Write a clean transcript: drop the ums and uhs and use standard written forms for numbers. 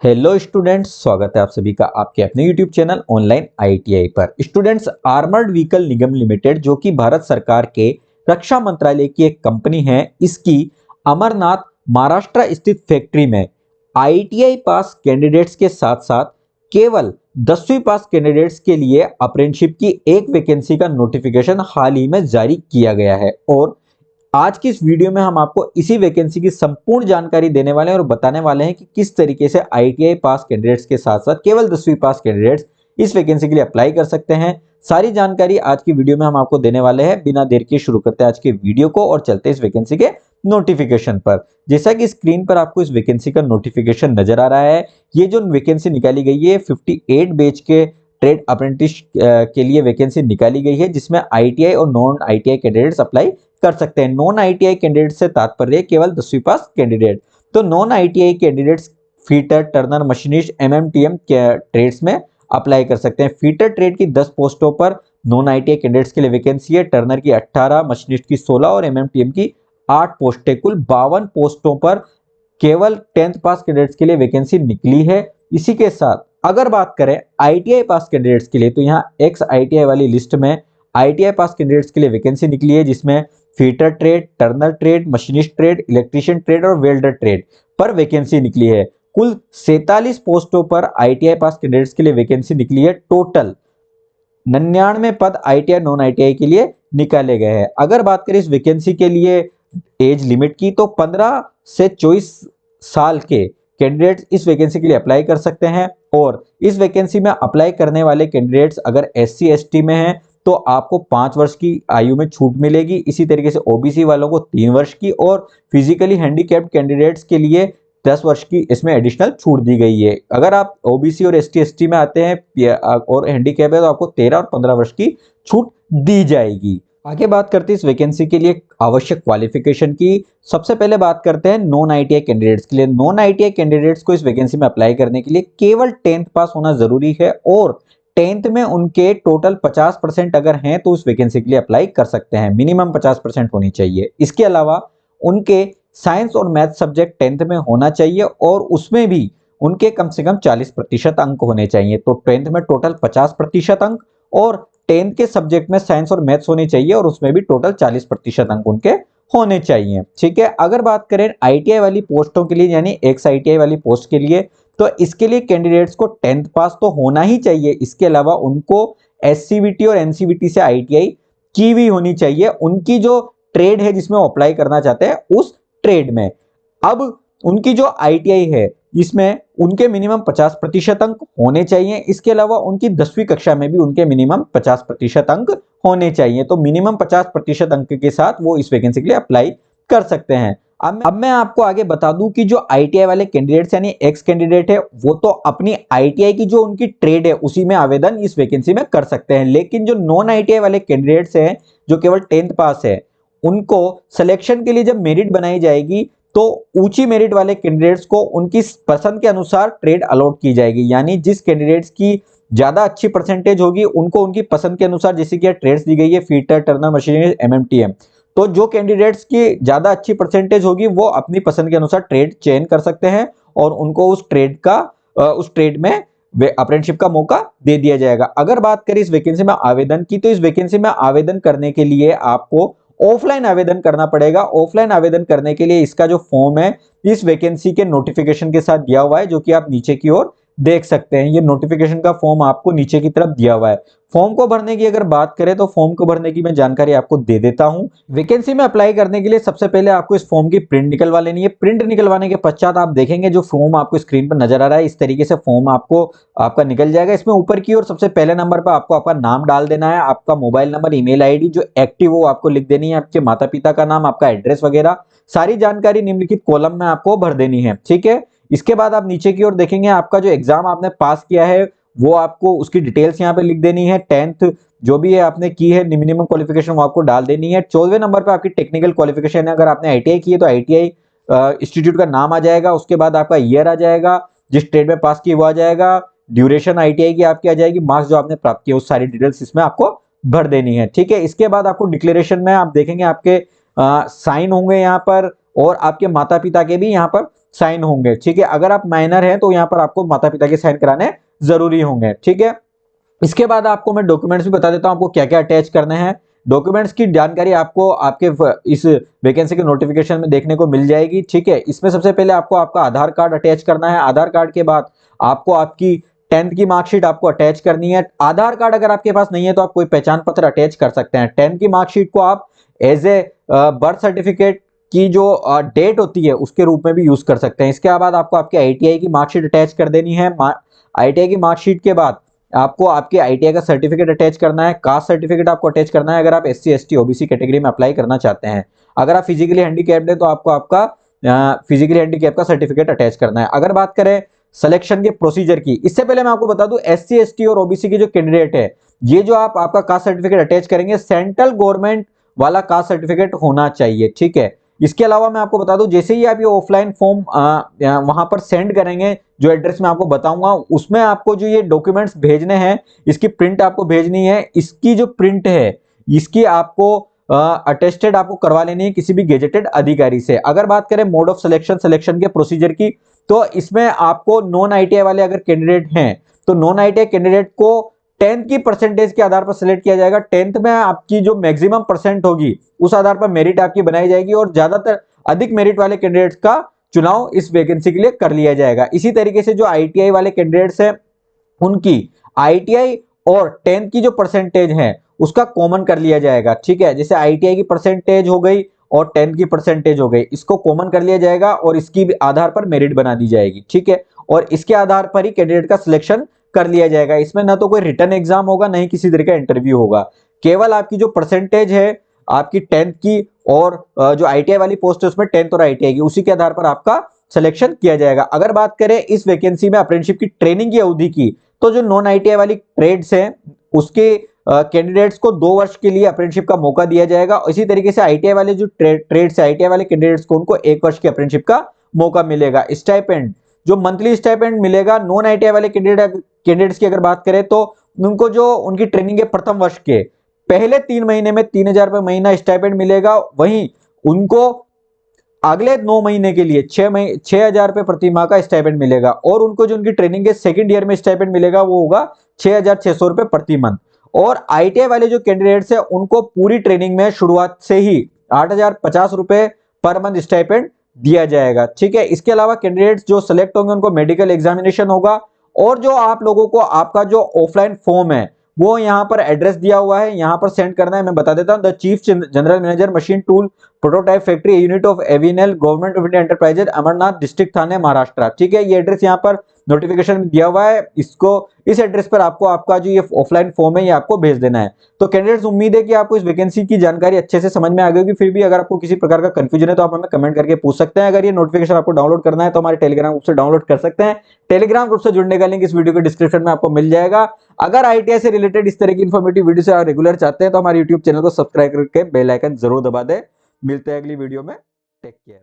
Hello students, स्वागत है आप सभी का आपके अपने यूट्यूब चैनल ऑनलाइन आईटीआई पर। स्टूडेंट्स, आर्मर्ड व्हीकल निगम लिमिटेड जो कि भारत सरकार के रक्षा मंत्रालय की एक कंपनी है, इसकी अमरनाथ महाराष्ट्र स्थित फैक्ट्री में आईटीआई पास कैंडिडेट्स के साथ साथ केवल 10वीं पास कैंडिडेट्स के लिए अप्रेंटिसशिप की एक वैकेंसी का नोटिफिकेशन हाल ही में जारी किया गया है। और आज की इस वीडियो में हम आपको इसी वैकेंसी की संपूर्ण जानकारी देने वाले हैं और बताने वाले हैं कि किस तरीके से आईटीआई पास कैंडिडेट्स के साथ साथ केवल 10वीं पास कैंडिडेट्स इस वैकेंसी के लिए अप्लाई कर सकते हैं। सारी जानकारी आज की वीडियो में हम आपको देने वाले हैं। बिना देर के शुरू करते हैं आज के वीडियो को और चलते हैं इस वैकेंसी के नोटिफिकेशन पर। जैसा कि स्क्रीन पर आपको इस वैकेंसी का नोटिफिकेशन नजर आ रहा है, ये जो वैकेंसी निकाली गई है 58 बैच के ट्रेड अप्रेंटिस के लिए वैकेंसी निकाली गई है, जिसमें आईटीआई और नॉन आईटीआई कैंडिडेट्स अप्लाई कर सकते हैं। नॉन आईटीआई कैंडिडेट से तात्पर्य केवल 10वीं पास कैंडिडेट। तो non ITI candidates fitter, turner, machinist, MMTM trades में अप्लाई कर सकते हैं। फीटर ट्रेड की 10 पोस्टों पर नॉन आईटीआई कैंडिडेट्स के लिए वैकेंसी है। टर्नर की 18, मशीनिस्ट की 16 और एमएमटीएम की 8 पोस्टें। कुल 52 पोस्टों पर केवल 10th पास कैंडिडेट्स के लिए वैकेंसी निकली है। इसी के साथ अगर बात करें आईटीआई पास कैंडिडेट्स के लिए, तो यहाँ एक्स आईटीआई वाली लिस्ट में आईटीआई पास कैंडिडेट्स के लिए वैकेंसी निकली है, जिसमें fitter trade, Turner trade, machinist trade, electrician trade और वेल्डर ट्रेड पर वैकेंसी निकली है। कुल 47 पोस्टों पर आईटीआई पास कैंडिडेट्स के लिए वैकेंसी निकली है। टोटल 99 पद आईटीआई नॉन आईटीआई के लिए निकाले गए हैं। अगर बात करें इस वैकेंसी के लिए एज लिमिट की, तो 15 से 24 साल के कैंडिडेट्स इस वैकेंसी के लिए अप्लाई कर सकते हैं। और इस वैकेंसी में अप्लाई करने वाले कैंडिडेट्स अगर एससी एसटी में हैं तो आपको 5 वर्ष की आयु में छूट मिलेगी। इसी तरीके से ओबीसी वालों को 3 वर्ष की और फिजिकली हैंडीकैप्ड कैंडिडेट्स के लिए 10 वर्ष की इसमें एडिशनल छूट दी गई है। अगर आप ओबीसी और एसटी एसटी में आते हैं और हैंडीकैप है तो आपको 13 और 15 वर्ष की छूट दी जाएगी। आगे बात करते हैं इस वैकेंसी के लिए आवश्यक क्वालिफिकेशन की। सबसे पहले बात करते हैं नॉन आईटीआई कैंडिडेट्स के लिए। नॉन आईटीआई कैंडिडेट्स को इस वैकेंसी में अप्लाई करने के लिए केवल 10th पास होना जरूरी है और 10th में उनके टोटल 50% अगर हैं तो उस वैकेंसी के लिए अप्लाई कर सकते हैं। मिनिमम 50% होनी चाहिए। इसके अलावा उनके साइंस और मैथ सब्जेक्ट 10th में होना चाहिए और उसमें भी उनके कम से कम 40% अंक होने चाहिए। तो 10th में टोटल 50% अंक और 10th के सब्जेक्ट में साइंस और मैथ्स होनी चाहिए और उसमें भी टोटल 40% अंक उनके होने चाहिए। ठीक है। अगर बात करें आईटीआई वाली पोस्टों के लिए, यानी एक्स आईटीआई वाली पोस्ट के लिए, तो इसके लिए कैंडिडेट्स को 10th पास तो होना ही चाहिए। इसके अलावा उनको एससीवीटी और एनसीवीटी से आईटीआई की भी होनी चाहिए। उनकी जो ट्रेड है जिसमें वो अप्लाई करना चाहते हैं उस ट्रेड में। अब उनकी जो आईटीआई है इसमें उनके मिनिमम 50% अंक होने चाहिए। इसके अलावा उनकी 10वीं कक्षा में भी उनके मिनिमम 50% अंक होने चाहिए। तो मिनिमम 50% अंक के साथ वो इस वैकेंसी के लिए अप्लाई कर सकते हैं। अब मैं आपको आगे बता दूं कि जो आईटीआई वाले कैंडिडेट्स यानी एक्स कैंडिडेट है वो तो अपनी आईटीआई की जो उनकी ट्रेड है उसी में आवेदन इस वैकेंसी में कर सकते हैं। लेकिन जो नॉन आईटीआई वाले कैंडिडेट्स हैं जो केवल 10th पास है, उनको सिलेक्शन के लिए जब मेरिट बनाई जाएगी तो ऊंची मेरिट वाले कैंडिडेट्स को उनकी पसंद के अनुसार ट्रेड अलॉट की जाएगी। यानी जिस कैंडिडेट्स की ज्यादा अच्छी परसेंटेज होगी उनको उनकी पसंद के अनुसार, जैसे कि ट्रेड्स दी गई है फीटर, टर्नर, मशीनिस्ट, एमएमटीएम, तो जो कैंडिडेट्स की ज्यादा अच्छी परसेंटेज होगी वो अपनी पसंद के अनुसार ट्रेड चयन कर सकते हैं और उनको उस ट्रेड में अप्रेंटिसशिप का मौका दे दिया जाएगा। अगर बात करें इस वैकेंसी में आवेदन की, तो इस वैकेंसी में आवेदन करने के लिए आपको ऑफलाइन आवेदन करना पड़ेगा। ऑफलाइन आवेदन करने के लिए इसका जो फॉर्म है इस वैकेंसी के नोटिफिकेशन के साथ दिया हुआ है, जो कि आप नीचे की ओर देख सकते हैं। ये नोटिफिकेशन का फॉर्म आपको नीचे की तरफ दिया हुआ है। फॉर्म को भरने की अगर बात करें तो फॉर्म को भरने की मैं जानकारी आपको दे देता हूं। वैकेंसी में अप्लाई करने के लिए सबसे पहले आपको इस फॉर्म की प्रिंट निकलवा लेनी है। प्रिंट निकलवाने के पश्चात आप देखेंगे जो फॉर्म आपको स्क्रीन पर नजर आ रहा है, इस तरीके से फॉर्म आपका निकल जाएगा। इसमें ऊपर की ओर सबसे पहले नंबर पर आपको आपका नाम डाल देना है, आपका मोबाइल नंबर, ईमेल आईडी जो एक्टिव हो आपको लिख देनी है, आपके माता पिता का नाम, आपका एड्रेस वगैरह सारी जानकारी निम्नलिखित कॉलम में आपको भर देनी है। ठीक है। इसके बाद आप नीचे की ओर देखेंगे आपका जो एग्जाम आपने पास किया है वो आपको उसकी डिटेल्स यहाँ पे लिख देनी है। 10th जो भी है आपने की है मिनिमम क्वालिफिकेशन वो आपको डाल देनी है। 14वें नंबर पे आपकी टेक्निकल क्वालिफिकेशन है। अगर आपने आईटीआई की है तो आईटीआई इंस्टीट्यूट का नाम आ जाएगा। उसके बाद आपका ईयर आ जाएगा, जिस ट्रेड में पास किए वो आ जाएगा, ड्यूरेशन आईटीआई की आपकी आ जाएगी, मार्क्स जो आपने प्राप्त किए उस सारी डिटेल्स इसमें आपको भर देनी है। ठीक है। इसके बाद आपको डिक्लेरेशन में आप देखेंगे आपके साइन होंगे यहाँ पर और आपके माता पिता के भी यहाँ पर साइन होंगे, ठीक है। अगर आप माइनर हैं तो यहाँ पर आपको माता पिता के साइन कराने जरूरी होंगे, ठीक है। इसके बाद आपको मैं डॉक्यूमेंट्स भी बता देता हूं आपको क्या क्या अटैच करने हैं। डॉक्यूमेंट्स की जानकारी आपको आपके इस वैकेंसी के नोटिफिकेशन में देखने को मिल जाएगी, ठीक है। इसमें सबसे पहले आपको आपका आधार कार्ड अटैच करना है। आधार कार्ड के बाद आपको आपकी 10th की मार्कशीट आपको अटैच करनी है। आधार कार्ड अगर आपके पास नहीं है तो आप कोई पहचान पत्र अटैच कर सकते हैं। 10th की मार्कशीट को आप एज ए बर्थ सर्टिफिकेट की जो डेट होती है उसके रूप में भी यूज कर सकते हैं। इसके बाद आपको आपके आईटीआई की मार्कशीट अटैच कर देनी है। आईटीआई की मार्कशीट के बाद आपको आपके आईटीआई का सर्टिफिकेट अटैच करना है। कास्ट सर्टिफिकेट आपको अटैच करना है अगर आप एससी एसटी ओबीसी कैटेगरी में अप्लाई करना चाहते हैं। अगर आप फिजिकली हैंडीकैप्ड है तो आपको आपका फिजिकली हैंडीकैप का सर्टिफिकेट अटैच करना है। अगर बात करें सिलेक्शन के प्रोसीजर की, इससे पहले मैं आपको बता दूं एससी एसटी और ओबीसी के जो कैंडिडेट है, ये जो आप आपका कास्ट सर्टिफिकेट अटैच करेंगे सेंट्रल गवर्नमेंट वाला कास्ट सर्टिफिकेट होना चाहिए, ठीक है। इसके अलावा मैं आपको बता दूं जैसे ही आप ये ऑफलाइन फॉर्म वहां पर सेंड करेंगे, जो एड्रेस मैं आपको बताऊंगा उसमें आपको जो ये डॉक्यूमेंट्स भेजने हैं, इसकी प्रिंट आपको भेजनी है। इसकी जो प्रिंट है इसकी आपको अटेस्टेड आपको करवा लेनी है किसी भी गेजेटेड अधिकारी से। अगर बात करें मोड ऑफ सिलेक्शन के प्रोसीजर की, तो इसमें आपको नॉन आईटीआई वाले अगर कैंडिडेट हैं तो नॉन आईटीआई कैंडिडेट को 10th की परसेंटेज के आधार पर सिलेक्ट किया जाएगा। 10th में आपकी जो मैक्सिमम परसेंट होगी उस आधार पर मेरिट आपकी बनाई जाएगी और ज्यादातर अधिक मेरिट वाले कैंडिडेट्स का चुनाव इस वैकेंसी के लिए कर लिया जाएगा। इसी तरीके से जो आईटीआई वाले कैंडिडेट्स हैं उनकी आईटीआई और 10th की जो परसेंटेज है उसका कॉमन कर लिया जाएगा, ठीक है। जैसे आईटीआई की परसेंटेज हो गई और 10th की परसेंटेज हो गई, इसको कॉमन कर लिया जाएगा और इसकी आधार पर मेरिट बना दी जाएगी, ठीक है। और इसके आधार पर ही कैंडिडेट का सिलेक्शन कर लिया जाएगा। इसमें ना तो कोई रिटर्न एग्जाम होगा ना ही किसी तरह का इंटरव्यू होगा। केवल आपकी जो परसेंटेज है आपकी 10th की और जो आईटीआई वाली पोस्ट है उसमें 10th और आईटीआई की, उसी के आधार पर आपका सिलेक्शन किया जाएगा। अगर बात करें इस वैकेंसी में अप्रेंटिसशिप की ट्रेनिंग की अवधि की, तो जो नॉन आईटीआई वाली ट्रेड्स हैं उसके कैंडिडेट्स को 2 वर्ष के लिए अप्रेंटिसशिप का मौका दिया जाएगा। इसी तरीके से आईटीआई वाले जो ट्रेड्स है आईटीआई वाले कैंडिडेट्स को उनको 1 वर्ष की अप्रेंटिसशिप का मौका मिलेगा। स्टाइपेंड जो मंथली स्टाइपेंड मिलेगा नॉन आईटीआई वाले कैंडिडेट्स की अगर बात करें तो उनको जो उनकी ट्रेनिंग है प्रथम वर्ष के पहले 3 महीने में 3000 रुपए महीना स्टाइपेंड मिलेगा। वहीं उनको अगले 9 महीने के लिए 6,000 रुपए प्रति माह का स्टाइपेंड मिलेगा और उनको जो उनकी ट्रेनिंग है सेकंड ईयर में स्टाइपेंड मिलेगा वो होगा 6,600 रुपए प्रति मंथ। और आईटीआई वाले जो कैंडिडेट्स हैं उनको पूरी ट्रेनिंग में शुरुआत से ही 8,050 रुपए पर मंथ स्टाइपेंड दिया जाएगा, ठीक है। इसके अलावा कैंडिडेट्स जो सिलेक्ट होंगे उनको मेडिकल एग्जामिनेशन होगा और जो आप लोगों को आपका जो ऑफलाइन फॉर्म है वो यहाँ पर एड्रेस दिया हुआ है, यहाँ पर सेंड करना है। मैं बता देता हूँ, the chief general manager machine tool prototype factory unit of एविनल government of India enterprises Amarnath district Thane Maharashtra, ठीक है। ये एड्रेस यहाँ पर नोटिफिकेशन में दिया हुआ है। इसको इस एड्रेस पर आपको आपका जो ये ऑफलाइन फॉर्म है ये आपको भेज देना है। तो कैंडिडेट्स उम्मीद है कि आपको इस वैकेंसी की जानकारी अच्छे से समझ में आ गई होगी। फिर भी अगर आपको किसी प्रकार का कंफ्यूजन है तो आप हमें कमेंट करके पूछ सकते हैं। अगर ये नोटिफिकेशन आपको डाउनलोड करना है तो हमारे टेलीग्राम ग्रुप से डाउनलोड कर सकते हैं। टेलीग्राम ग्रुप से जुड़ने का लिंक इस वीडियो के डिस्क्रिप्शन में आपको मिल जाएगा। अगर आईटीआई से रिलेटेड इस तरह की इन्फॉर्मेटिव वीडियो से आप रेगुलर चाहते हैं तो हमारे यूट्यूब चैनल को सब्सक्राइब करके बेल आइकन जरूर दबा दें। मिलते हैं अगली वीडियो में, टेक केयर।